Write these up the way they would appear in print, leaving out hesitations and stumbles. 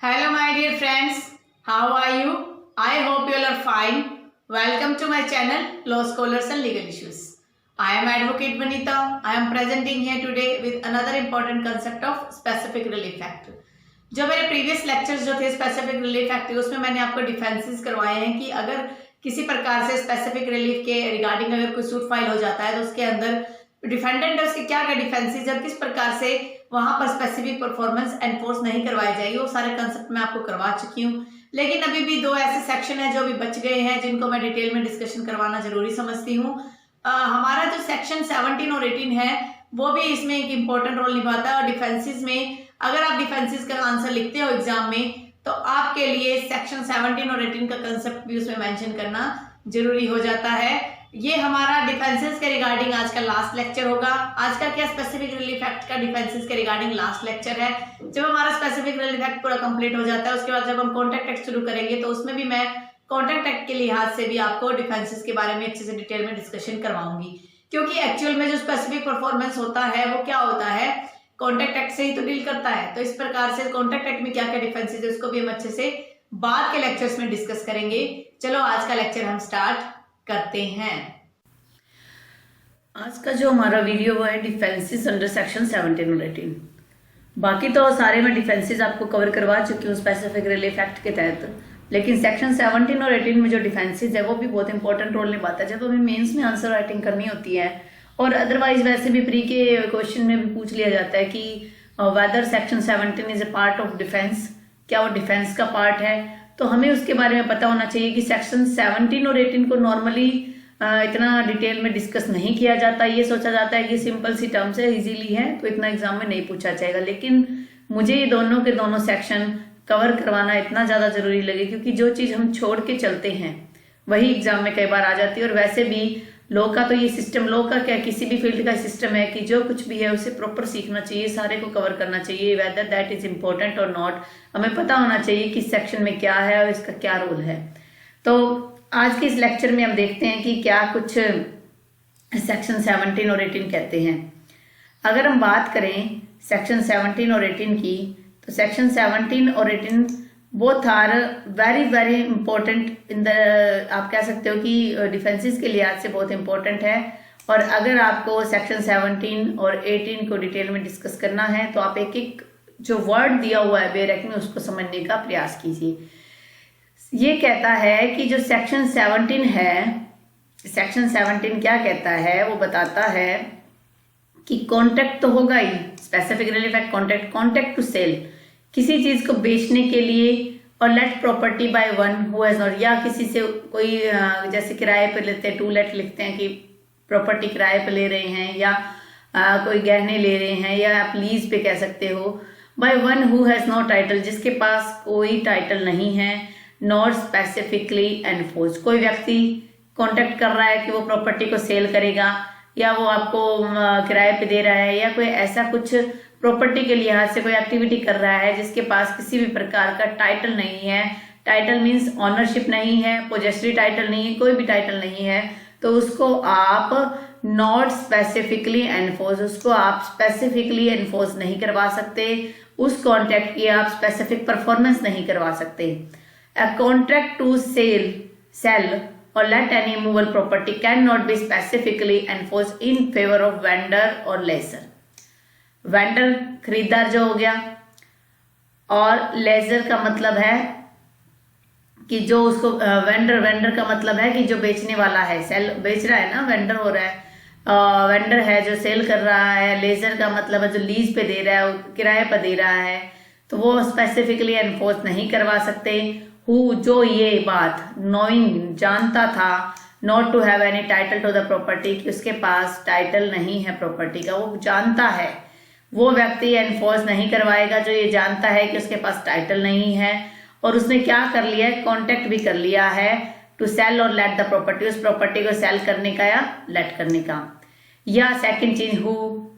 Hello, my dear friends. How are you? I hope you all are fine. Welcome to my channel, Law Scholars and Legal Issues. I am Advocate Vanita. I am presenting here today with another important concept of Specific Relief Act. जो मेरे previous lectures जो थे specific relief act उसमें मैंने आपको defences करवाए हैं कि अगर किसी प्रकार से स्पेसिफिक रिलीफ के रिगार्डिंग अगर कोई सूट फाइल हो जाता है तो उसके अंदर डिफेंडेंट है उसके क्या क्या डिफेंसेस और किस प्रकार से वहां पर स्पेसिफिक परफॉर्मेंस एनफोर्स नहीं करवाई जाएगी, वो सारे कंसेप्ट मैं आपको करवा चुकी हूँ। लेकिन अभी भी दो ऐसे सेक्शन है जो अभी बच गए हैं जिनको मैं डिटेल में डिस्कशन करवाना जरूरी समझती हूँ। हमारा जो सेक्शन 17 और 18 है वो भी इसमें एक इम्पोर्टेंट रोल निभाता है और डिफेंसेस में अगर आप डिफेंसेस का आंसर लिखते हो एग्जाम में तो आपके लिए सेक्शन 17 और 18 का कंसेप्ट भी उसमें मेंशन करना जरूरी हो जाता है। ये हमारा डिफेंसेस के रिगार्डिंग आज का लास्ट लेक्चर होगा। आज का क्या स्पेसिफिक रिलीफ एक्ट का डिफेंसेस के रिगार्डिंग लास्ट लेक्चर है। जब हमारा स्पेसिफिक रिलीफ एक्ट पूरा कंप्लीट हो जाता है उसके बाद जब हम कॉन्ट्रैक्ट एक्ट शुरू करेंगे तो उसमें भी मैं कॉन्ट्रैक्ट एक्ट के लिहाज से भी आपको डिफेंसेस के बारे में अच्छे से डिटेल में डिस्कशन करवाऊंगी, क्योंकि एक्चुअल में जो स्पेसिफिक परफॉर्मेंस होता है वो क्या होता है कॉन्ट्रैक्ट एक्ट से ही तो डील करता है। तो इस प्रकार से कॉन्ट्रैक्ट एक्ट में क्या क्या डिफेंसेस है उसको भी हम अच्छे से बाद के लेक्चर्स में डिस्कस करेंगे। चलो आज का लेक्चर हम स्टार्ट करते हैं। आज का जो हमारा वीडियो वो है डिफेंसेस अंडर सेक्शन 17 और 18। बाकी तो सारे मैं डिफेंसेस आपको कवर करवा चुकी हूँ स्पेसिफिक रिलीफ एक्ट के तहत, लेकिन सेक्शन 17 और 18 में जो डिफेंसेस है वो भी बहुत इंपॉर्टेंट रोल निभाता है जब हमें मेंस में आंसर राइटिंग करनी होती है। और अदरवाइज वैसे भी प्री के क्वेश्चन में भी पूछ लिया जाता है कि whether section 17 is a part of defence, क्या वो डिफेंस का पार्ट है। तो हमें उसके बारे में पता होना चाहिए कि सेक्शन 17 और 18 को नॉर्मली इतना डिटेल में डिस्कस नहीं किया जाता। ये सोचा जाता है कि सिंपल सी टर्म्स है, इजीली है, तो इतना एग्जाम में नहीं पूछा जाएगा। लेकिन मुझे ये दोनों के दोनों सेक्शन कवर करवाना इतना ज्यादा जरूरी लगे क्योंकि जो चीज हम छोड़ के चलते हैं वही एग्जाम में कई बार आ जाती है। और वैसे भी लॉ का तो ये सिस्टम, लॉ का क्या किसी भी फील्ड का सिस्टम है कि जो कुछ भी है उसे प्रॉपर सीखना चाहिए, सारे को कवर करना चाहिए, वेदर दैट इज इम्पोर्टेंट और नॉट। हमें पता होना चाहिए कि सेक्शन में क्या है और इसका क्या रोल है। तो आज के इस लेक्चर में हम देखते हैं कि क्या कुछ सेक्शन 17 और 18 कहते हैं। अगर हम बात करें सेक्शन 17 और 18 की तो सेक्शन 17 और 18 both are very very important in the, आप कह सकते हो कि डिफेंसेस के लिहाज से बहुत इंपॉर्टेंट है। और अगर आपको सेक्शन 17 और 18 को डिटेल में डिस्कस करना है तो आप एक एक जो वर्ड दिया हुआ है बेरक में उसको समझने का प्रयास कीजिए। ये कहता है कि जो सेक्शन 17 है, सेक्शन 17 क्या कहता है वो बताता है कि कॉन्ट्रैक्ट तो होगा ही, specific relief act contract to sell, किसी चीज को बेचने के लिए, और let property by one who has not, या किसी से कोई जैसे किराए पे लेते हैं, टू लेट लिखते हैं कि प्रॉपर्टी किराए पे ले रहे हैं या कोई गहने ले रहे हैं, या आप लीज पे कह सकते हो, by one who has no title, जिसके पास कोई टाइटल नहीं है, नॉट स्पेसिफिकली एनफोर्स, कोई व्यक्ति कॉन्ट्रैक्ट कर रहा है कि वो प्रॉपर्टी को सेल करेगा या वो आपको किराए पे दे रहा है या कोई ऐसा कुछ प्रॉपर्टी के लिहाज से कोई एक्टिविटी कर रहा है जिसके पास किसी भी प्रकार का टाइटल नहीं है। टाइटल मीन्स ऑनरशिप नहीं है, पोजेसरी टाइटल नहीं है, कोई भी टाइटल नहीं है, तो उसको आप नॉट स्पेसिफिकली एनफोर्स, उसको आप स्पेसिफिकली एनफोर्स नहीं करवा सकते, उस कॉन्ट्रैक्ट की आप स्पेसिफिक परफॉर्मेंस नहीं करवा सकते। A contract to sell or let any movable property cannot be specifically enforced in favor of vendor or lessor. Vendor खरीदार जो हो गया, और lessor का मतलब है कि जो उसको वेंडर का मतलब है कि जो बेचने वाला है, सेल बेच रहा है ना, वेंडर हो रहा है, वेंडर है जो सेल कर रहा है, लेजर का मतलब है जो लीज पे दे रहा है, किराए पर दे रहा है, तो वो स्पेसिफिकली एनफोर्स नहीं करवा सकते। हु जो ये बात नोइंग जानता था, not to have any title to the property, कि उसके पास टाइटल नहीं है प्रॉपर्टी का, वो जानता है, वो व्यक्ति एनफोर्स नहीं करवाएगा जो ये जानता है कि उसके पास टाइटल नहीं है और उसने क्या कर लिया है, कॉन्ट्रैक्ट भी कर लिया है टू सेल और लेट द प्रॉपर्टी, उस प्रॉपर्टी को सेल करने का या लेट करने का। या सेकंड चीज हु,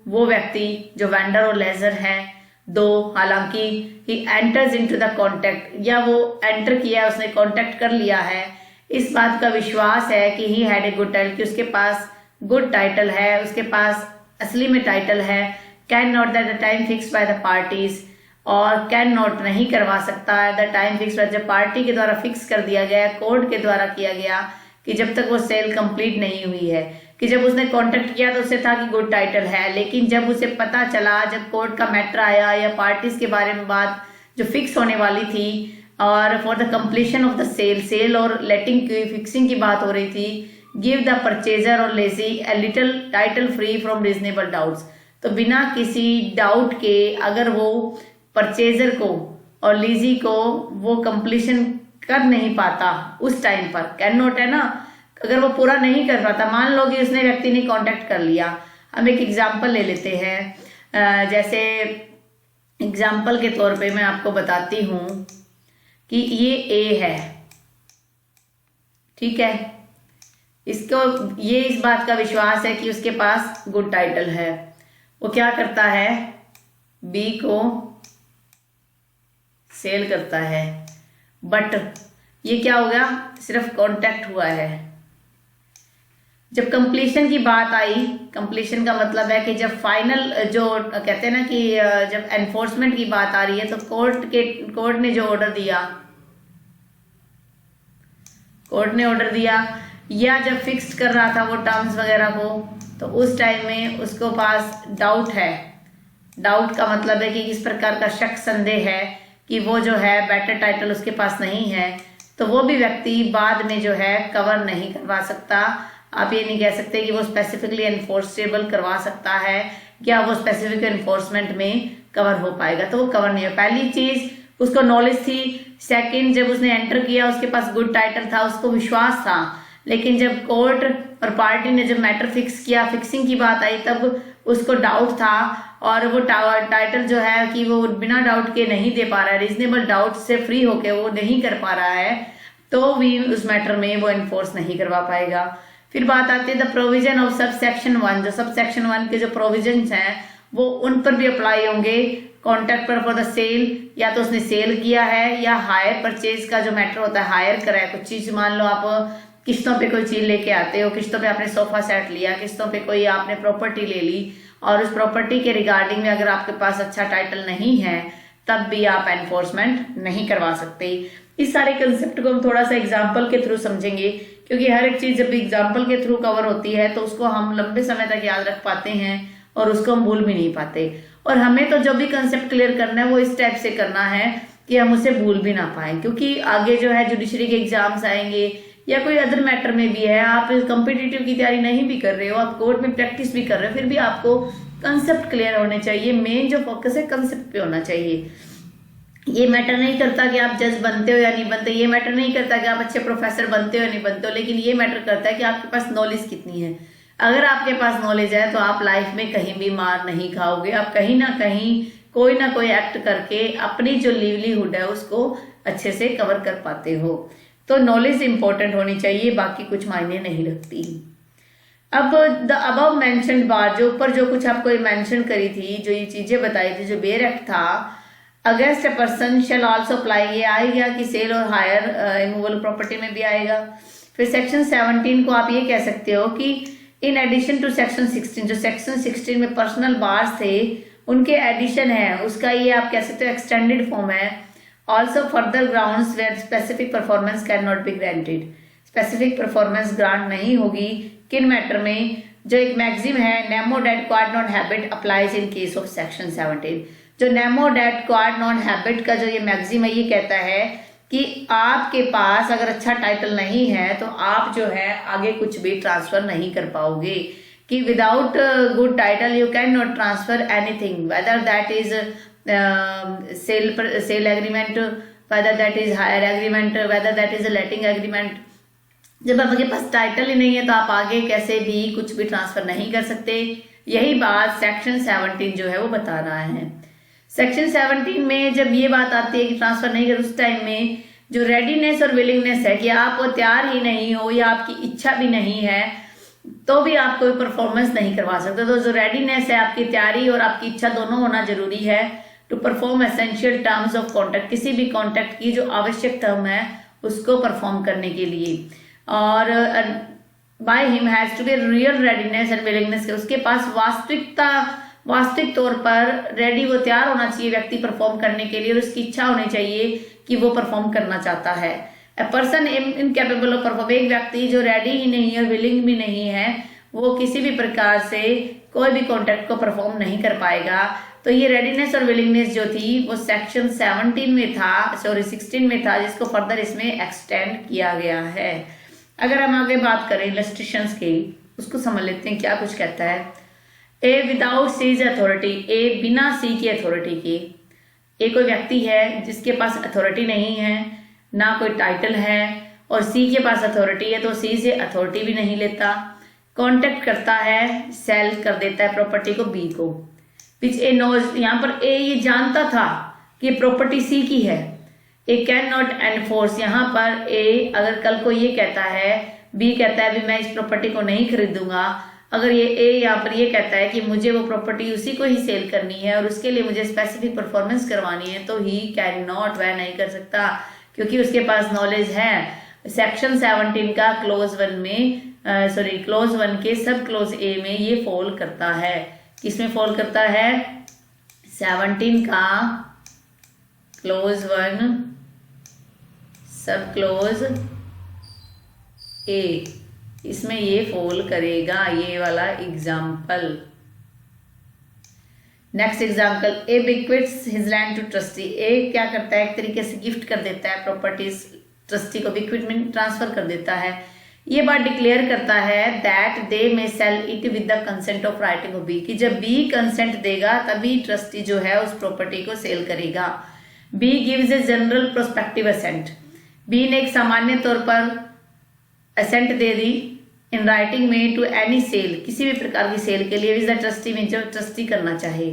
वो व्यक्ति जो वेंडर और लेजर है, दो हालांकि he enters into the contract, या वो एंटर किया, उसने कॉन्ट्रैक्ट कर लिया है, इस बात का विश्वास है कि he had a good title, कि उसके पास गुड टाइटल है, उसके पास असली में टाइटल है, can not that the time fixed by the parties, और कैन नॉट नहीं करवा सकता है द टाइम फिक्स, जब पार्टी के द्वारा फिक्स कर दिया गया, कोर्ट के द्वारा किया गया कि जब तक वो सेल कंप्लीट नहीं हुई है। कि जब उसने कांटेक्ट किया तो उसे था कि गुड टाइटल है, लेकिन जब उसे पता चला, जब कोर्ट का मैटर आया या पार्टीज के बारे में बात जो फिक्स होने वाली थी और for the completion of the sale और लेटिंग की फिक्सिंग की बात हो रही थी, give the purchaser or lessee a little title free from reasonable doubts, तो बिना किसी डाउट के अगर वो परचेजर को और लीजी को वो कंप्लीशन कर नहीं पाता उस टाइम पर, कैन नॉट है ना, अगर वो पूरा नहीं कर पाता, मान लो कि उसने व्यक्ति ने कांटेक्ट कर लिया। हम एक एग्जांपल ले लेते हैं, जैसे एग्जांपल के तौर पे मैं आपको बताती हूँ कि ये ए है, ठीक है, इसको ये इस बात का विश्वास है कि उसके पास गुड टाइटल है। वो क्या करता है, बी को सेल करता है, बट ये क्या हो गया, सिर्फ कांटेक्ट हुआ है। जब कंप्लीशन की बात आई, कंप्लीशन का मतलब है कि जब फाइनल जो कहते हैं ना कि जब एनफोर्समेंट की बात आ रही है तो कोर्ट ने जो ऑर्डर दिया, कोर्ट ने ऑर्डर दिया या जब फिक्स कर रहा था वो टर्म्स वगैरह को, तो उस टाइम में उसको पास डाउट है। डाउट का मतलब है कि किस प्रकार का शक, संदेह है कि वो जो है बेटर टाइटल उसके पास नहीं है, तो वो भी व्यक्ति बाद में जो है कवर नहीं करवा सकता। आप ये नहीं कह सकते कि वो स्पेसिफिकली एनफोर्सेबल करवा सकता है या वो स्पेसिफिक एनफोर्समेंट में कवर हो पाएगा, तो वो कवर नहीं है। पहली चीज उसको नॉलेज थी, सेकंड जब उसने एंटर किया उसके पास गुड टाइटल था, उसको विश्वास था, लेकिन जब कोर्ट और पार्टी ने जब मैटर फिक्स किया, फिक्सिंग की बात आई, तब उसको डाउट था और वो टाइटल जो है कि वो बिना डाउट के नहीं दे पा रहा है, रीजनेबल डाउट से फ्री होके वो नहीं कर पा रहा है, तो भी उस मैटर में वो एनफोर्स नहीं करवा पाएगा। फिर बात आती है the provision of sub section 1, जो सब सेक्शन 1 के जो प्रोविजंस हैं वो उन पर भी अप्लाई होंगे कॉन्ट्रैक्ट पर फॉर द सेल, या तो उसने सेल किया है या हायर परचेज का जो मैटर होता है, हायर करा है कुछ चीज, मान लो आप किस्तों पे कोई चीज लेके आते हो, किस्तों पे आपने सोफा सेट लिया, किस्तों पे कोई आपने प्रॉपर्टी ले ली और उस प्रॉपर्टी के रिगार्डिंग में अगर आपके पास अच्छा टाइटल नहीं है तब भी आप एनफोर्समेंट नहीं करवा सकते। इस सारे कंसेप्ट को हम थोड़ा सा एग्जाम्पल के थ्रू समझेंगे, क्योंकि हर एक चीज जब एग्जाम्पल के थ्रू कवर होती है तो उसको हम लंबे समय तक याद रख पाते हैं और उसको हम भूल भी नहीं पाते। और हमें तो जब भी कंसेप्ट क्लियर करना है वो इस टाइप से करना है कि हम उसे भूल भी ना पाए, क्योंकि आगे जो है जुडिशरी के एग्जाम्स आएंगे या कोई अदर मैटर में भी है, आप कॉम्पिटिटिव की तैयारी नहीं भी कर रहे हो, आप कोर्ट में प्रैक्टिस भी कर रहे हो, फिर भी आपको कंसेप्ट क्लियर होने चाहिए। मेन जो फोकस है कंसेप्ट पे होना चाहिए। ये मैटर नहीं करता कि आप जज बनते हो या नहीं बनते, ये मैटर नहीं करता कि आप अच्छे प्रोफेसर बनते हो या नहीं बनते हो, लेकिन ये मैटर करता है कि आपके पास नॉलेज कितनी है। अगर आपके पास नॉलेज है तो आप लाइफ में कहीं भी मार नहीं खाओगे, आप कहीं ना कोई एक्ट करके अपनी जो लिवलीहुड है उसको अच्छे से कवर कर पाते हो। तो नॉलेज इंपॉर्टेंट होनी चाहिए, बाकी कुछ मायने नहीं रखती। अब द अबव मेंशन्ड बार, जो ऊपर जो कुछ आपको मेंशन करी थी, जो ये चीजें बताई थी, जो बेयर एक्ट था, against a person shall also apply, ये आएगा कि सेल और हायर इमूवेबल प्रॉपर्टी में भी आएगा। फिर सेक्शन 17 को आप ये कह सकते हो कि इन एडिशन टू सेक्शन 16, जो सेक्शन 16 में पर्सनल बार्स थे उनके एडिशन है, उसका ये आप कह सकते हो एक्सटेंडेड फॉर्म है। Also further grounds where specific performance can not be granted, specific performance grant नहीं होगी किन मैटर में, जो एक मैक्सिम है nemo dat quod non habet applies in case of section 17। जो nemo dat quod non habet का जो ये मैक्सिम है ये कहता है कि आपके पास अगर अच्छा टाइटल नहीं है तो आप जो है आगे कुछ भी ट्रांसफर नहीं कर पाओगे, कि without good title you can not transfer anything, whether that is sale agreement, whether that is hire agreement, whether that is letting agreement. जब आपके पास टाइटल ही नहीं है तो आप आगे कैसे भी कुछ भी ट्रांसफर नहीं कर सकते। यही बात सेक्शन 17 जो है वो बता रहा है। सेक्शन 17 में जब ये बात आती है कि ट्रांसफर नहीं कर, उस टाइम में जो रेडीनेस और विलिंगनेस है कि आप तैयार ही नहीं हो या आपकी इच्छा भी नहीं है तो भी आप कोई परफॉर्मेंस नहीं करवा सकते। तो जो रेडीनेस है, आपकी तैयारी और आपकी इच्छा दोनों होना जरूरी है to perform essential terms of contract, किसी भी कॉन्ट्रैक्ट की जो आवश्यक टर्म है उसको परफॉर्म करने के लिए। और by him has to be real readiness and willingness, उसके पास वास्तविकता वास्तविक तौर पर रेडी, वो तैयार होना चाहिए व्यक्ति परफॉर्म करने के लिए, और उसकी इच्छा होनी चाहिए कि वो परफॉर्म करना चाहता है। A person incapable of perform, एक व्यक्ति जो रेडी ही नहीं है, विलिंग भी नहीं है, वो किसी भी प्रकार से कोई भी कॉन्टेक्ट को परफॉर्म नहीं कर पाएगा। तो ये रेडीनेस और विलिंगनेस जो थी वो सेक्शन 17 में था, सॉरी 16 में था, जिसको फर्दर इसमें एक्सटेंड किया गया है। अगर हम आगे बात करें इलस्ट्रेशंस की, उसको समझ लेते हैं क्या कुछ कहता है। ए विदाउट सीज अथॉरिटी, ए बिना सी की अथॉरिटी की, ए कोई व्यक्ति है जिसके पास अथॉरिटी नहीं है, ना कोई टाइटल है, और सी के पास अथॉरिटी है, तो सी से अथॉरिटी भी नहीं लेता, कॉन्टेक्ट करता है, सेल कर देता है प्रॉपर्टी को बी को, विच ए नोज, यहाँ पर ए ये जानता था कि प्रॉपर्टी सी की है। ए कैन नॉट एनफोर्स, यहाँ पर ए अगर कल को ये कहता है, बी कहता है भी मैं इस प्रॉपर्टी को नहीं खरीदूंगा, अगर ये ए यहाँ पर ये कहता है कि मुझे वो प्रॉपर्टी उसी को ही सेल करनी है और उसके लिए मुझे स्पेसिफिक परफॉर्मेंस करवानी है, तो ही कैन नॉट, वह नहीं कर सकता, क्योंकि उसके पास नॉलेज है। सेक्शन 17 का क्लोज 1 में क्लोज 1 के सब क्लोज ए में ये फॉल करता है। किसमें फॉल करता है? 17 का क्लोज 1 सब क्लोज ए, इसमें ये फॉल करेगा, ये वाला example. Next example, A bequeaths his land to trustee, A क्या करता है, एक तरीके से गिफ्ट कर देता है प्रॉपर्टीज ट्रस्टी को, बिक्विट में ट्रांसफर कर देता है। ये बात डिक्लेयर करता है that they may sell it with the consent of writing of B, कि जब बी कंसेंट देगा तभी ट्रस्टी जो है उस प्रॉपर्टी को सेल करेगा। B gives a general prospective assent, B ने एक सामान्य तौर पर असेंट दे दी इन राइटिंग में टू एनी सेल, किसी भी प्रकार की सेल के लिए, विद द ट्रस्टी में जो ट्रस्टी करना चाहे।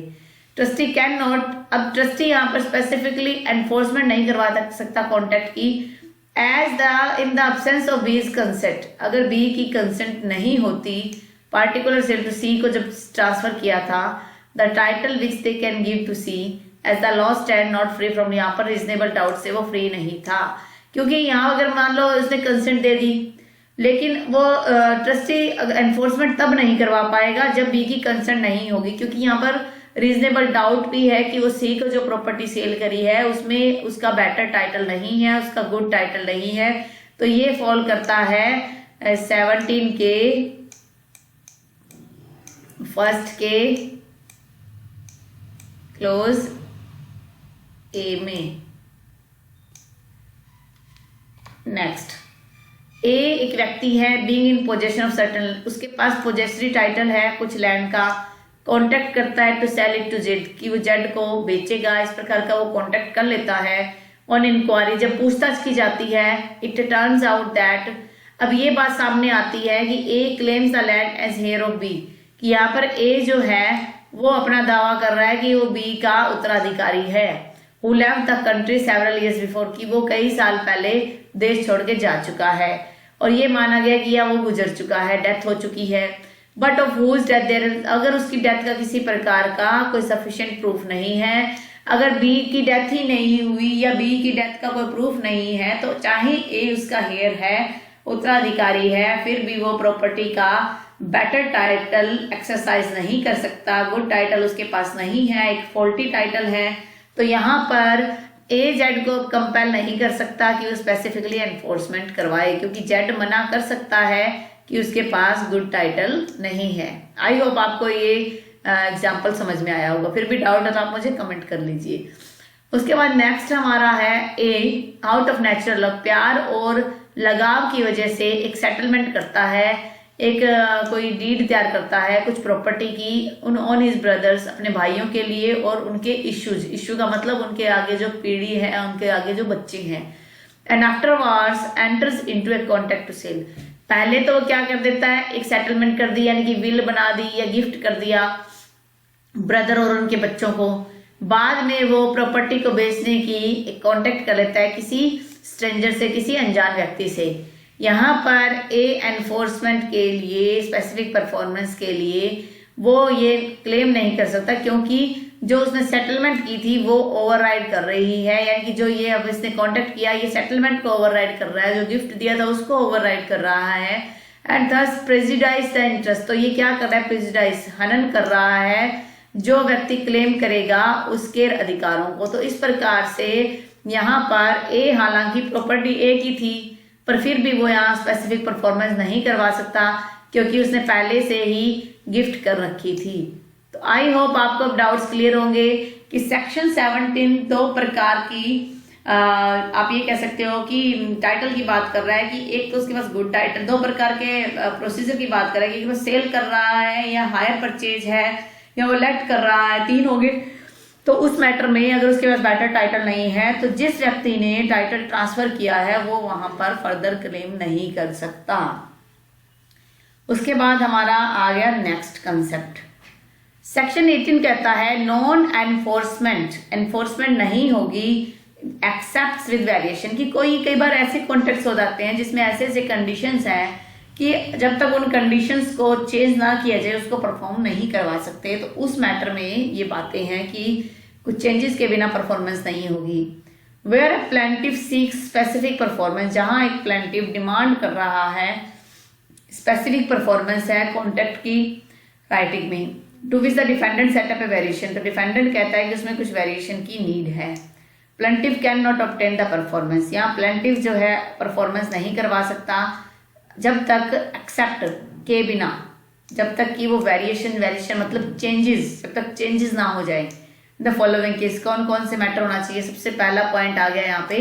ट्रस्टी कैन नॉट, अब ट्रस्टी यहाँ पर स्पेसिफिकली एनफोर्समेंट नहीं करवा सकता कॉन्ट्रैक्ट की, as the in the absence of B's consent, अगर बी की कंसेंट नहीं होती पार्टिकुलर सेल टू सी को जब ट्रांसफर किया था, the title which they can give to C as the law stand not free from, यहाँ पर रीजनेबल डाउट से वो फ्री नहीं था, क्योंकि यहाँ अगर मान लो उसने कंसेंट दे दी, लेकिन वो ट्रस्टी एनफोर्समेंट तब नहीं करवा पाएगा जब बी की कंसेंट नहीं होगी, क्योंकि यहाँ पर रीजनेबल डाउट भी है कि वो सी को जो प्रॉपर्टी सेल करी है उसमें उसका बेटर टाइटल नहीं है, उसका गुड टाइटल नहीं है। तो ये फॉल करता है 17 के फर्स्ट के क्लोज ए में। नेक्स्ट, ए एक व्यक्ति है, being in possession of certain, उसके पास पोजेसरी टाइटल है कुछ लैंड का, कॉन्टेक्ट करता है to sell it to Z, कि वो जेड को बेचेगा, इस प्रकार का वो कॉन्टेक्ट कर लेता है। ऑन इंक्वायरी, जब पूछताछ की जाती है, इट टर्न्स आउट दैट, अब ये बात सामने आती है कि A claims the land as heir of B, कि यहाँ पर ए जो है वो अपना दावा कर रहा है कि वो बी का उत्तराधिकारी है। Who left the country several years before, कि वो कई साल पहले देश छोड़ के जा चुका है और ये माना गया कि या वो गुजर चुका है, डेथ हो चुकी है। But of whose death there, अगर उसकी डेथ का किसी प्रकार का कोई सफिशिएंट प्रूफ नहीं है, अगर बी की डेथ ही नहीं हुई या बी की डेथ का कोई प्रूफ नहीं है, तो चाहे ए उसका हेयर है, उत्तराधिकारी है, फिर भी वो प्रॉपर्टी का बेटर टाइटल एक्सरसाइज नहीं कर सकता, गुड टाइटल उसके पास नहीं है, एक फॉल्टी टाइटल है। तो यहाँ पर ए जेड को कंपेल नहीं कर सकता कि वो स्पेसिफिकली एनफोर्समेंट करवाए, क्योंकि जेड मना कर सकता है कि उसके पास गुड टाइटल नहीं है। आई होप आपको ये एग्जाम्पल समझ में आया होगा, फिर भी डाउट है तो आप मुझे कमेंट कर लीजिए। उसके बाद नेक्स्ट हमारा है ए, आउट ऑफ नेचुरल लव, प्यार और लगाव की वजह से एक सेटलमेंट करता है, एक कोई डीड तैयार करता है कुछ प्रॉपर्टी की ऑन हिज ब्रदर्स, अपने भाइयों के लिए, और उनके इश्यूज, इश्यू का मतलब उनके आगे जो पीढ़ी है, उनके आगे जो बच्चे हैं। And afterwards enters into a contract to sell, पहले तो वो क्या कर देता है, एक सेटलमेंट कर दी, यानी कि विल बना दी या गिफ्ट कर दिया ब्रदर और उनके बच्चों को, बाद में वो प्रॉपर्टी को बेचने की कॉन्टेक्ट कर लेता है किसी स्ट्रेंजर से, किसी अनजान व्यक्ति से। यहाँ पर ए एनफोर्समेंट के लिए, स्पेसिफिक परफॉर्मेंस के लिए वो ये क्लेम नहीं कर सकता, क्योंकि जो उसने सेटलमेंट की थी वो ओवरराइड कर रही है, यानी कि जो ये अब इसने कॉन्टेक्ट किया ये सेटलमेंट को ओवरराइड कर रहा है, जो गिफ्ट दिया था उसको ओवरराइड कर रहा है। And thus prejudice the interest, तो ये क्या कर रहा है, प्रेजुडाइज, हनन कर रहा है जो व्यक्ति क्लेम करेगा उसके अधिकारों को। तो इस प्रकार से यहाँ पर ए हालांकि प्रॉपर्टी ए की थी पर फिर भी वो यहाँ स्पेसिफिक परफॉर्मेंस नहीं करवा सकता क्योंकि उसने पहले से ही गिफ्ट कर रखी थी। तो आई होप आपको अब डाउट्स क्लियर होंगे कि सेक्शन 17 दो प्रकार की आप ये कह सकते हो कि टाइटल की बात कर रहा है कि एक तो उसके पास गुड टाइटल, दो प्रकार के प्रोसीजर की बात कर रहा है कि वो सेल कर रहा है या हायर परचेज है या वो लेट कर रहा है, तीन हो गए। तो उस मैटर में अगर उसके पास बेटर टाइटल नहीं है तो जिस व्यक्ति ने टाइटल ट्रांसफर किया है वो वहां पर फर्दर क्लेम नहीं कर सकता। उसके बाद हमारा आ गया नेक्स्ट कंसेप्ट। सेक्शन 18 कहता है नॉन एनफोर्समेंट नहीं होगी एक्सेप्ट विद वेरिएशन, की कई बार ऐसे कॉन्टेक्ट्स हो जाते हैं जिसमें ऐसे ऐसे कंडीशंस हैं कि जब तक उन कंडीशंस को चेंज ना किया जाए उसको परफॉर्म नहीं करवा सकते। तो उस मैटर में ये बातें हैं कि कुछ चेंजेस के बिना परफॉर्मेंस नहीं होगी। Where a plaintiff seeks specific performance, जहां एक प्लेंटिफ डिमांड कर रहा है स्पेसिफिक परफॉर्मेंस है कॉन्ट्रैक्ट की राइटिंग में, to which the defendant set up a variation, तो डिफेंडेंट कहता है कि उसमें कुछ वेरिएशन की नीड है। Plaintiff can not obtain the performance, यहाँ प्लेंटिफ जो है परफॉर्मेंस नहीं करवा सकता जब तक एक्सेप्ट के बिना, जब तक कि वो वेरिएशन मतलब चेंजेस, जब तक चेंजेस ना हो जाए। द फॉलोइंग केस, कौन कौन से मैटर होना चाहिए। सबसे पहला पॉइंट आ गया यहाँ पे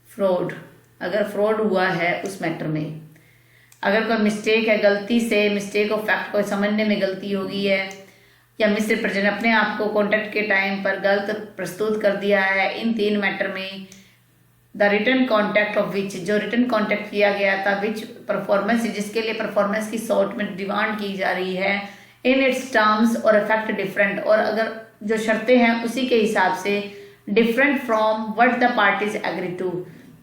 फ्रॉड, अगर फ्रॉड हुआ है उस मैटर में, अगर कोई मिस्टेक है, गलती से मिस्टेक ऑफ फैक्ट को समझने में गलती हो गई है या मिस रिप्रेजेंट अपने आप को कॉन्ट्रैक्ट के टाइम पर गलत प्रस्तुत कर दिया है, इन तीन मैटर में the return contract of which, जो रिटर्न कॉन्ट्रैक्ट किया गया था, विच परफॉर्मेंस, जिसके लिए परफॉर्मेंस की शॉर्ट में डिमांड की जा रही है, इन इट्स टर्म्स और इफेक्ट डिफरेंट, और अगर जो शर्तें हैं उसी के हिसाब से different from what the parties agree to,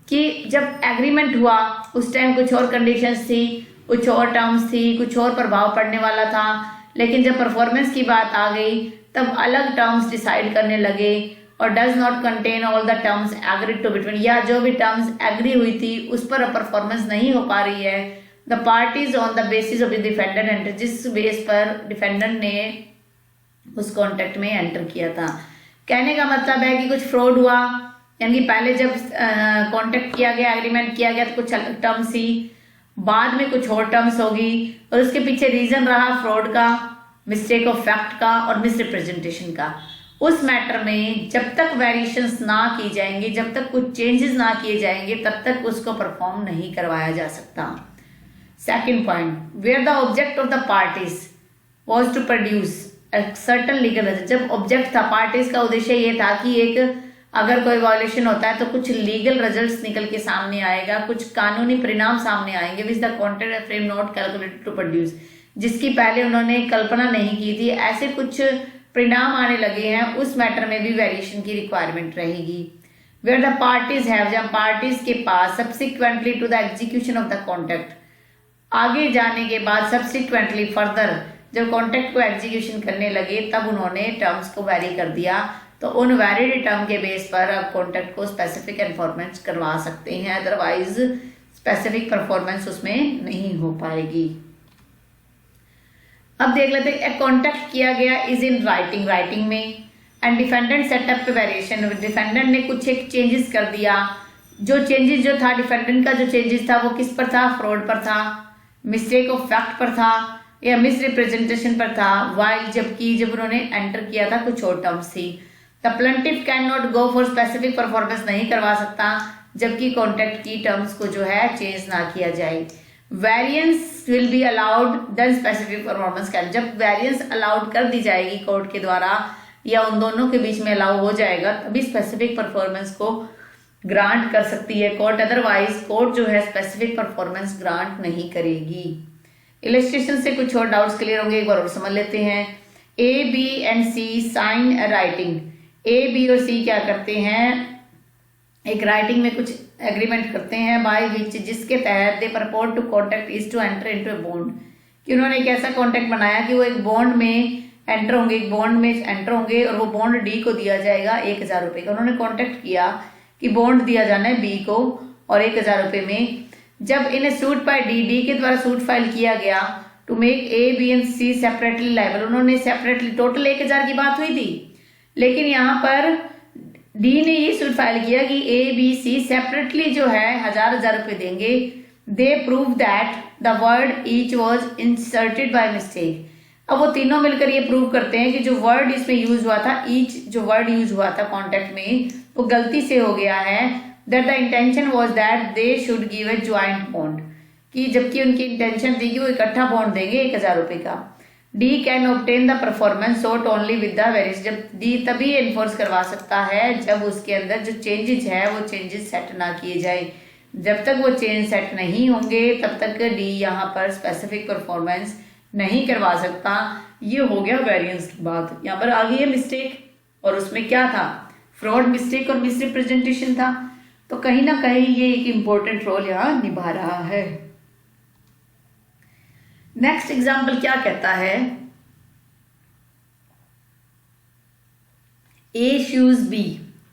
कि जब एग्रीमेंट हुआ उस टाइम कुछ और कंडीशंस थी, कुछ और टर्म्स थी, कुछ और प्रभाव पड़ने वाला था, लेकिन जब परफॉर्मेंस की बात आ गई तब अलग टर्म्स डिसाइड करने लगे और does not contain all the terms agreed to between, या जो भी टर्म्स एग्री हुई थी उस पर परफॉर्मेंस नहीं हो पा रही है। The parties on the basis of the defendant enter, जिस बेस पर डिफेंडेंट ने उस कॉन्ट्रैक्ट में एंटर किया था। कहने का मतलब है कि कुछ फ्रॉड हुआ, यानी पहले जब कॉन्ट्रैक्ट किया गया, एग्रीमेंट किया गया तो कुछ अलग टर्म्स थी, बाद में कुछ और टर्म्स होगी और उसके पीछे रीजन रहा फ्रॉड का, मिस्टेक ऑफ फैक्ट का और मिसरिप्रेजेंटेशन का। उस मैटर में जब तक वेरिएशंस ना की जाएंगी, जब तक कुछ चेंजेस ना किए जाएंगे तब तक उसको परफॉर्म नहीं करवाया जा सकता। Second point, where the object of the parties was to produce certain legal result, जब ऑब्जेक्ट था, पार्टीज का उद्देश्य ये था कि एक अगर कोई वायलेशन होता है तो कुछ लीगल रिजल्ट्स निकल के सामने आएगा, कुछ कानूनी परिणाम सामने आएंगे, which the contract frame not calculated to produce, जिसकी पहले उन्होंने कल्पना नहीं की थी, ऐसे कुछ परिणाम आने लगे हैं, उस मैटर में भी वेरिएशन की रिक्वायरमेंट रहेगी। वेयर द पार्टीज हैव, जब पार्टीज के पास subsequently to the execution of the contract, आगे जाने के बाद सब्सिक्वेंटली फर्दर जब कॉन्ट्रैक्ट को एग्जीक्यूशन करने लगे तब उन्होंने टर्म्स को वेरी कर दिया, तो उन वैलिड टर्म के बेस पर अब कॉन्ट्रैक्ट को स्पेसिफिक परफॉर्मेंस करवा सकते हैं, अदरवाइज स्पेसिफिक परफॉर्मेंस उसमें नहीं हो पाएगी। अब देख लेते हैं, एक कॉन्ट्रैक्ट किया गया इज इन राइटिंग में एंड डिफेंडेंट सेटअप पे वेरिएशन, डिफेंडेंट ने कुछ एक चेंजेस कर दिया, जो चेंजेस जो था डिफेंडेंट का जो चेंजेस था वो किस पर था, फ्रॉड पर था, मिस्टेक ऑफ फैक्ट पर था या मिस रिप्रेजेंटेशन पर था, वाइल जबकि जब उन्होंने एंटर किया था कुछ और टर्म्स थी। The plaintiff can not go for specific performance, नहीं करवा सकता जबकि कॉन्ट्रैक्ट की टर्म्स को जो है चेंज ना किया जाए। Variance will be allowed then specific performance can, जब वेरिएंस अलाउड कर दी जाएगी कोर्ट के द्वारा या उन दोनों के बीच में अलाउ हो जाएगा तभी स्पेसिफिक परफॉर्मेंस को ग्रांट कर सकती है कोर्ट, अदरवाइज कोर्ट जो है स्पेसिफिक परफॉर्मेंस ग्रांट नहीं करेगी। इलस्ट्रेशन से कुछ और डाउट्स क्लियर होंगे, एक बार और समझ लेते हैं। A B and C sign writing, A B और सी क्या करते हैं, एक राइटिंग में कुछ एग्रीमेंट करते हैं बाय विच, जिसके तहत they purport to contract is to enter into a bond, कि उन्होंने एक ऐसा कॉन्ट्रैक्ट बनाया कि वो एक बॉन्ड में एंटर होंगे, एक बॉन्ड में एंटर होंगे और वो बॉन्ड डी को दिया जाएगा 1000 रुपये का। उन्होंने कॉन्ट्रैक्ट किया कि बॉन्ड दिया जाना है बी को और 1000 रुपये में। जब इन्हें सूट बाय डी के द्वारा सूट फाइल किया गया to make A B and C separately liable. उन्होंने सेपरेटली टोटल 1000 की बात हुई थी, लेकिन यहाँ पर डी ने ये सूट फाइल किया कि ए बी सी सेपरेटली जो है 1000 रुपए देंगे। They prove that the word each was inserted by mistake. अब वो तीनों मिलकर ये प्रूव करते हैं कि जो वर्ड इसमें यूज हुआ था, ईच जो वर्ड यूज हुआ था कॉन्टेक्ट में, वो गलती से हो गया है। That the intention was that they should give a joint bond, कि जबकि उनकी इंटेंशन थी कि वो इकट्ठा बॉन्ड देंगे 1000 रुपए का। D can obtain the performance sought only with the variation. जब डी तभी एनफोर्स करवा सकता है जब उसके अंदर जो चेंजेस है वो चेंजेस सेट ना किए जाए। जब तक वो चेंज सेट नहीं होंगे तब तक डी यहाँ पर स्पेसिफिक परफॉर्मेंस नहीं करवा सकता। ये हो गया वेरिएंस की बात। यहाँ पर आ गई है मिस्टेक, और उसमें क्या था, फ्रॉड, मिस्टेक और मिसरिप्रेजेंटेशन था। तो कहीं ना कहीं ये एक इंपॉर्टेंट रोल यहाँ निभा रहा है। नेक्स्ट एग्जाम्पल क्या कहता है, ए शूज बी।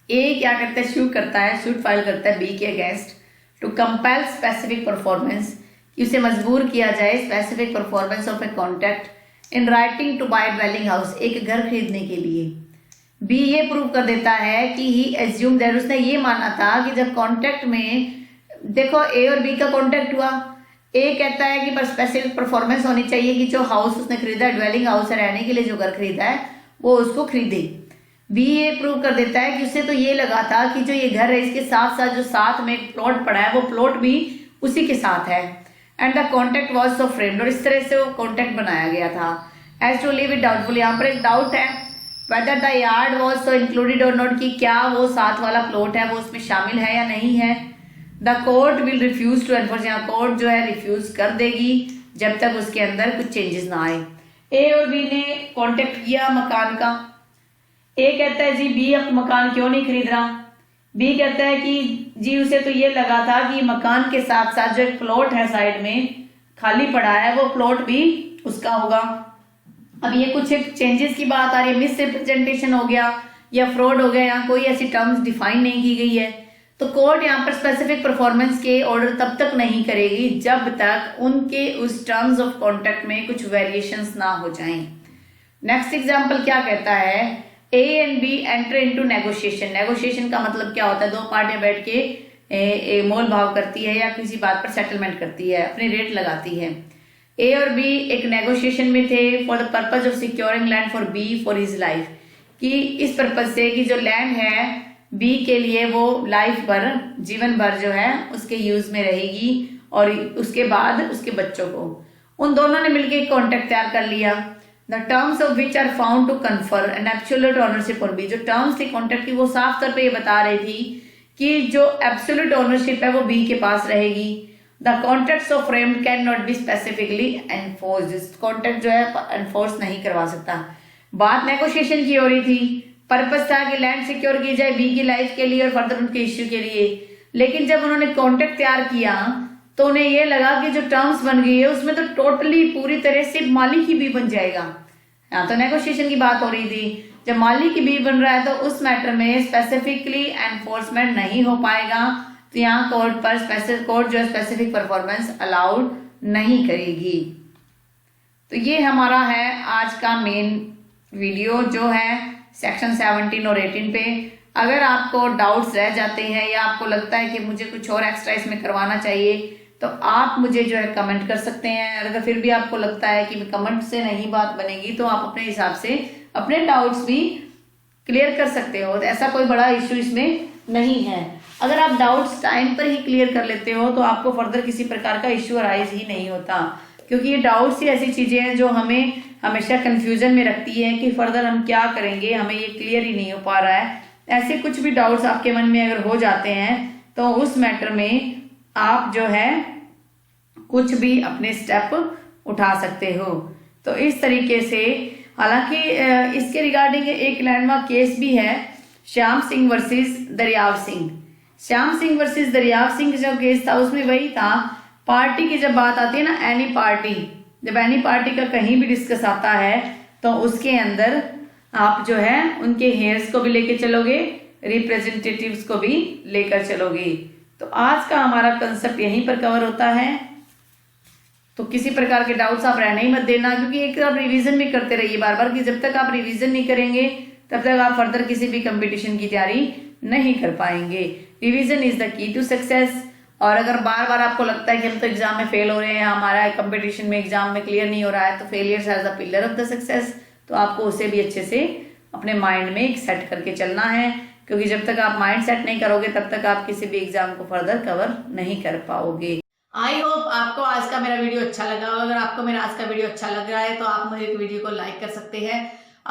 ए क्या करता है, शू करता है, शूट फाइल करता है बी के against to compel specific performance, कि उसे मजबूर किया जाए specific performance of a contract in writing to buy dwelling house, एक घर खरीदने के लिए। बी ये प्रूव कर देता है कि ही एज्यूम दैट, उसने ये माना था कि जब कॉन्ट्रैक्ट में, देखो ए और बी का कॉन्ट्रैक्ट हुआ, ए कहता है कि पर स्पेसिफिक परफॉर्मेंस होनी चाहिए कि जो हाउस उसने खरीदा है, ड्वेलिंग हाउस है, रहने के लिए जो घर खरीदा है, वो उसको खरीदे। बी ये प्रूव कर देता है कि उसे तो ये लगा था कि जो ये घर है इसके साथ साथ जो साथ में एक प्लॉट पड़ा है वो प्लॉट भी उसी के साथ है। And the contract was so framed, और इस तरह से वो कॉन्ट्रैक्ट बनाया गया था। As to leave it doubtful, यहाँ पर एक डाउट है whether the yard was so included or not, कि क्या वो साथ वाला प्लॉट है वो उसमें शामिल है या नहीं है। The court will refuse to enforce, यहाँ कोर्ट जो है रिफ्यूज कर देगी जब तक उसके अंदर कुछ चेंजेस ना आए। ए और बी ने कॉन्टेक्ट किया मकान का। ए कहता है जी बी अब मकान क्यों नहीं खरीद रहा। बी कहता है कि जी उसे तो ये लगा था कि मकान के साथ साथ जो एक प्लॉट है साइड में खाली पड़ा है वो प्लॉट भी उसका होगा। अब ये कुछ एक चेंजेस की बात आ रही है, मिसरिप्रेजेंटेशन हो गया या फ्रॉड हो गया, यहाँ कोई ऐसी टर्म्स डिफाइन नहीं की गई है। तो कोर्ट यहाँ पर स्पेसिफिक परफॉर्मेंस के ऑर्डर तब तक नहीं करेगी जब तक उनके उस टर्म्स ऑफ कॉन्ट्रैक्ट में कुछ वेरिएशंस ना हो जाएं। नेक्स्ट एग्जांपल क्या कहता है, A and B enter into negotiation. Negotiation का मतलब क्या होता है, दो पार्टियां बैठ के मोल भाव करती है या किसी बात पर सेटलमेंट करती है, अपनी रेट लगाती है। ए और बी एक नेगोशिएशन में थे for the purpose of securing land for B for his life, कि इस पर्पज से कि जो लैंड है बी के लिए वो लाइफ भर, जीवन भर जो है उसके यूज में रहेगी और उसके बाद उसके बच्चों को। उन दोनों ने मिलकर एक कॉन्ट्रैक्ट तैयार कर लिया। The terms of which are found to confer an absolute ownership on B. जो टर्म्स थी कॉन्ट्रैक्ट की वो साफ तौर पे ये बता रही थी कि जो एब्सोल्यूट ओनरशिप है वो बी के पास रहेगी। The contracts of framed can not be specifically enforced. Contract जो है एनफोर्स नहीं करवा सकता। बात नेगोशिएशन की हो रही थी, पर्पस था कि लैंड सिक्योर की जाए बी की लाइफ के लिए और फर्दर उनके इश्यू के लिए। लेकिन जब उन्होंने कॉन्ट्रैक्ट तैयार किया तो उन्हें ये लगा कि जो टर्म्स बन गई है उसमें तो टोटली पूरी तरह से मालिक ही बी बन जाएगा। यहाँ तो नेगोशिएशन की बात हो रही थी, जब मालिक ही बी बन रहा है तो उस मैटर में स्पेसिफिकली एनफोर्समेंट नहीं हो पाएगा। तो यहाँ कोर्ट जो है स्पेसिफिक परफॉर्मेंस अलाउड नहीं करेगी। तो ये हमारा है आज का मेन वीडियो जो है सेक्शन 17 और 18 पे। अगर आपको डाउट्स रह जाते हैं या आपको लगता है कि मुझे कुछ और एक्स्ट्रा इसमें करवाना चाहिए तो आप मुझे जो है कमेंट कर सकते हैं। अगर फिर भी आपको लगता है कि कमेंट से नहीं बात बनेगी तो आप अपने हिसाब से अपने डाउट्स भी क्लियर कर सकते हो। ऐसा कोई बड़ा इश्यू इसमें नहीं है। अगर आप डाउट्स टाइम पर ही क्लियर कर लेते हो तो आपको फर्दर किसी प्रकार का इश्यू अराइज ही नहीं होता, क्योंकि ये डाउट्स ही ऐसी चीजें हैं जो हमें हमेशा कंफ्यूजन में रखती है कि फर्दर हम क्या करेंगे, हमें ये क्लियर ही नहीं हो पा रहा है। ऐसे कुछ भी डाउट्स आपके मन में अगर हो जाते हैं तो उस मैटर में आप जो है कुछ भी अपने स्टेप उठा सकते हो। तो इस तरीके से, हालांकि इसके रिगार्डिंग एक लैंडमार्क केस भी है, श्याम सिंह वर्सेस दरियाव सिंह। श्याम सिंह वर्सेस दरियाव सिंह जो केस था उसमें वही था, पार्टी की जब बात आती है ना, एनी पार्टी, जब एनी पार्टी का कहीं भी डिस्कस आता है तो उसके अंदर आप जो है उनके हेयर्स को भी लेके चलोगे, रिप्रेजेंटेटिव्स को भी लेकर चलोगे। तो आज का हमारा कंसेप्ट यहीं पर कवर होता है। तो तो किसी प्रकार के डाउट्स आप रहने ही मत देना, क्योंकि एक आप रिवीजन भी करते रहिए बार बार, कि जब तक आप रिवीजन नहीं करेंगे तब तक आप फर्दर किसी भी कंपटीशन की तैयारी नहीं कर पाएंगे। Revision is the key to success. और अगर बार बार आपको लगता है कि हम तो एग्जाम में फेल हो रहे हैं, हमारा कंपटीशन में एग्जाम में क्लियर नहीं हो रहा है, तो failure as the pillar of the success, तो आपको उसे भी अच्छे से अपने माइंड में एक सेट करके चलना है, क्योंकि जब तक आप माइंड सेट नहीं करोगे तब तक आप किसी भी एग्जाम को फर्दर कवर नहीं कर पाओगे। आई होप आपको आज का मेरा वीडियो अच्छा लगा। अगर आपको मेरा आज का वीडियो अच्छा लग रहा है तो आप मेरे वीडियो को लाइक कर सकते हैं,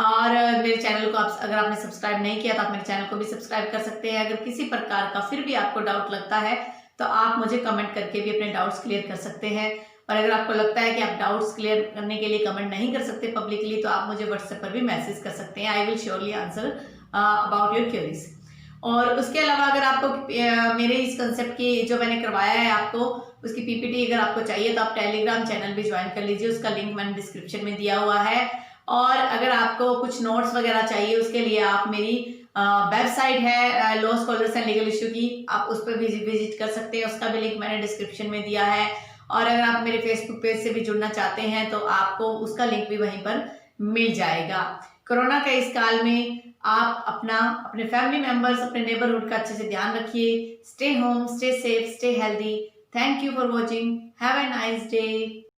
और मेरे चैनल को अगर आपने सब्सक्राइब नहीं किया तो आप मेरे चैनल को भी सब्सक्राइब कर सकते हैं। अगर किसी प्रकार का फिर भी आपको डाउट लगता है तो आप मुझे कमेंट करके भी अपने डाउट्स क्लियर कर सकते हैं। और अगर आपको लगता है कि आप डाउट्स क्लियर करने के लिए कमेंट नहीं कर सकते पब्लिकली, तो आप मुझे व्हाट्सएप पर भी मैसेज कर सकते हैं। I will surely answer about your queries. और उसके अलावा अगर आपको मेरे इस कंसेप्ट की जो मैंने करवाया है आपको उसकी पीपीटी अगर आपको चाहिए तो आप टेलीग्राम चैनल भी ज्वाइन कर लीजिए, उसका लिंक मैंने डिस्क्रिप्शन में दिया हुआ है। और अगर आपको कुछ नोट्स वगैरह चाहिए उसके लिए आप मेरी वेबसाइट है law scholars and legal issue की, आप उस पर विजिट कर सकते हैं, उसका भी लिंक मैंने डिस्क्रिप्शन में दिया है। और अगर आप मेरे फेसबुक पेज से भी जुड़ना चाहते हैं तो आपको उसका लिंक भी वहीं पर मिल जाएगा। कोरोना के इस काल में आप अपने फैमिली मेंबर्स, अपने नेबरहुड का अच्छे से ध्यान रखिए। Stay home, stay safe, stay healthy. Thank you for watching. Have a nice day.